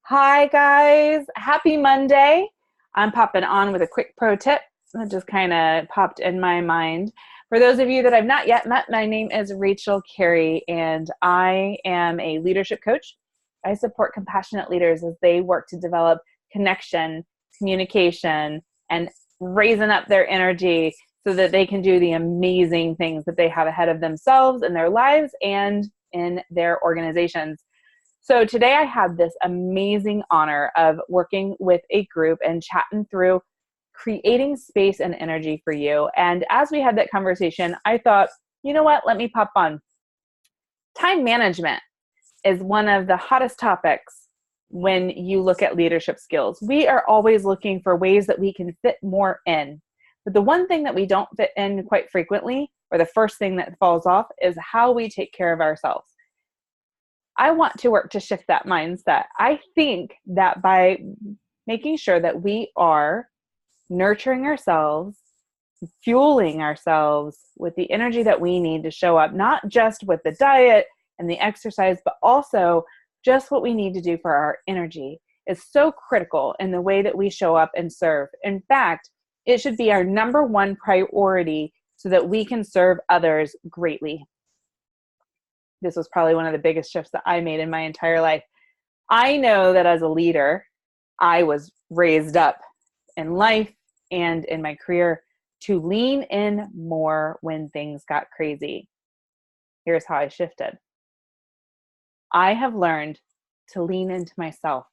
Hi, guys. Happy Monday. I'm popping on with a quick pro tip that just kind of popped in my mind. For those of you that I've not yet met, my name is Rachel Carey, and I am a leadership coach. I support compassionate leaders as they work to develop connection, communication, and raising up their energy so that they can do the amazing things that they have ahead of themselves in their lives and in their organizations. So today I had this amazing honor of working with a group and chatting through creating space and energy for you. And as we had that conversation, I thought, you know what, let me pop on. Time management is one of the hottest topics when you look at leadership skills. We are always looking for ways that we can fit more in. But the one thing that we don't fit in quite frequently, or the first thing that falls off, is how we take care of ourselves. I want to work to shift that mindset. I think that by making sure that we are nurturing ourselves, fueling ourselves with the energy that we need to show up, not just with the diet and the exercise, but also just what we need to do for our energy, is so critical in the way that we show up and serve. In fact, it should be our number one priority so that we can serve others greatly. This was probably one of the biggest shifts that I made in my entire life. I know that as a leader, I was raised up in life and in my career to lean in more when things got crazy. Here's how I shifted. I have learned to lean into myself,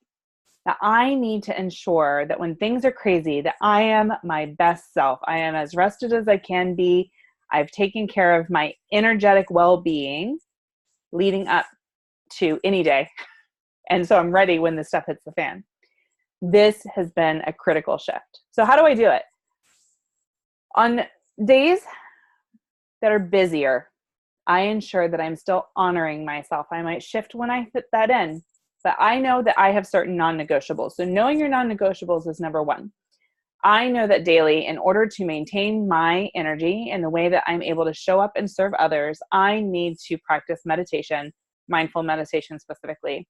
that I need to ensure that when things are crazy, that I am my best self. I am as rested as I can be. I've taken care of my energetic well-being leading up to any day. And so I'm ready when the stuff hits the fan. This has been a critical shift. So how do I do it? On days that are busier, I ensure that I'm still honoring myself. I might shift when I fit that in, but I know that I have certain non-negotiables. So knowing your non-negotiables is number one. I know that daily, in order to maintain my energy and the way that I'm able to show up and serve others, I need to practice meditation, mindful meditation specifically,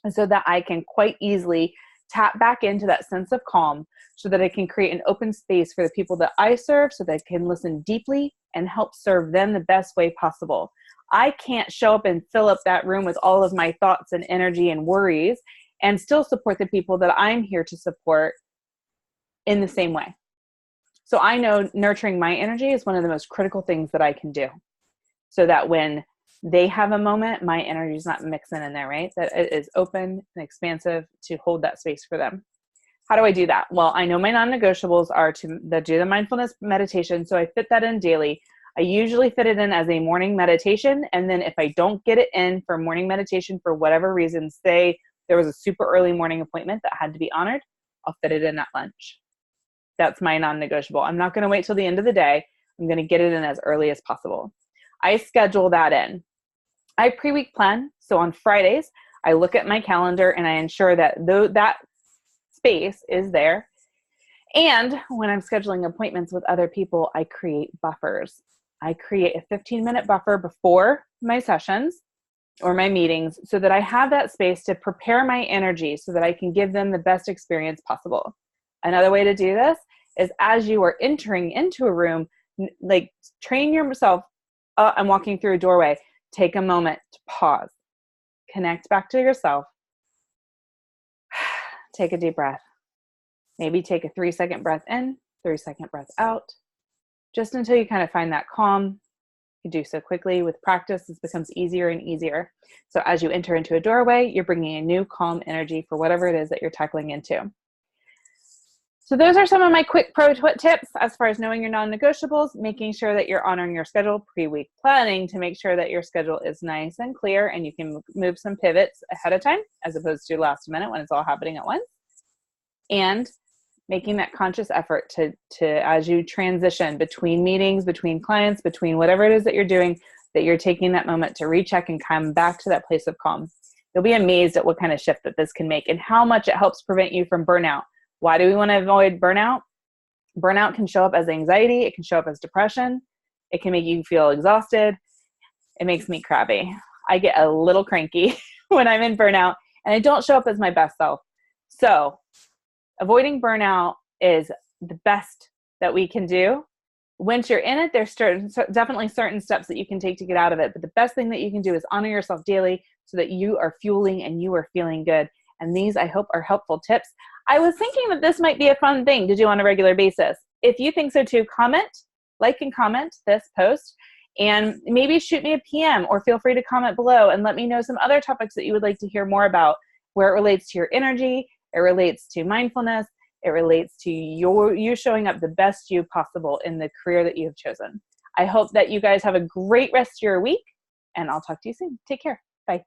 and so that I can quite easily tap back into that sense of calm so that I can create an open space for the people that I serve so that I can listen deeply and help serve them the best way possible. I can't show up and fill up that room with all of my thoughts and energy and worries and still support the people that I'm here to support in the same way. So I know nurturing my energy is one of the most critical things that I can do so that when they have a moment, my energy is not mixing in there, right? That it is open and expansive to hold that space for them. How do I do that? Well, I know my non-negotiables are to do the mindfulness meditation. So I fit that in daily. I usually fit it in as a morning meditation. And then if I don't get it in for morning meditation for whatever reason, say there was a super early morning appointment that had to be honored, I'll fit it in at lunch. That's my non-negotiable. I'm not going to wait till the end of the day. I'm going to get it in as early as possible. I schedule that in. I pre-week plan. So on Fridays, I look at my calendar and I ensure that that space is there. And when I'm scheduling appointments with other people, I create buffers. I create a 15-minute buffer before my sessions or my meetings so that I have that space to prepare my energy so that I can give them the best experience possible. Another way to do this is as you are entering into a room, like train yourself. I'm walking through a doorway. Take a moment to pause, connect back to yourself, take a deep breath. Maybe take a 3-second breath in, 3-second breath out, just until you kind of find that calm. You do so quickly. With practice, this becomes easier and easier. So as you enter into a doorway, you're bringing a new calm energy for whatever it is that you're tackling into. So those are some of my quick pro tips as far as knowing your non-negotiables, making sure that you're honoring your schedule, pre-week planning to make sure that your schedule is nice and clear and you can move some pivots ahead of time as opposed to last minute when it's all happening at once. And making that conscious effort to as you transition between meetings, between clients, between whatever it is that you're doing, that you're taking that moment to recheck and come back to that place of calm. You'll be amazed at what kind of shift that this can make and how much it helps prevent you from burnout. Why do we want to avoid burnout? Burnout can show up as anxiety. It can show up as depression. It can make you feel exhausted. It makes me crabby. I get a little cranky when I'm in burnout. and I don't show up as my best self. So avoiding burnout is the best that we can do. Once you're in it, there's definitely certain steps that you can take to get out of it. But the best thing that you can do is honor yourself daily so that you are fueling and you are feeling good. And these, I hope, are helpful tips. I was thinking that this might be a fun thing to do on a regular basis. If you think so too, like and comment this post, and maybe shoot me a PM, or feel free to comment below and let me know some other topics that you would like to hear more about, where it relates to your energy, it relates to mindfulness, it relates to you showing up the best you possible in the career that you have chosen. I hope that you guys have a great rest of your week, and I'll talk to you soon. Take care. Bye.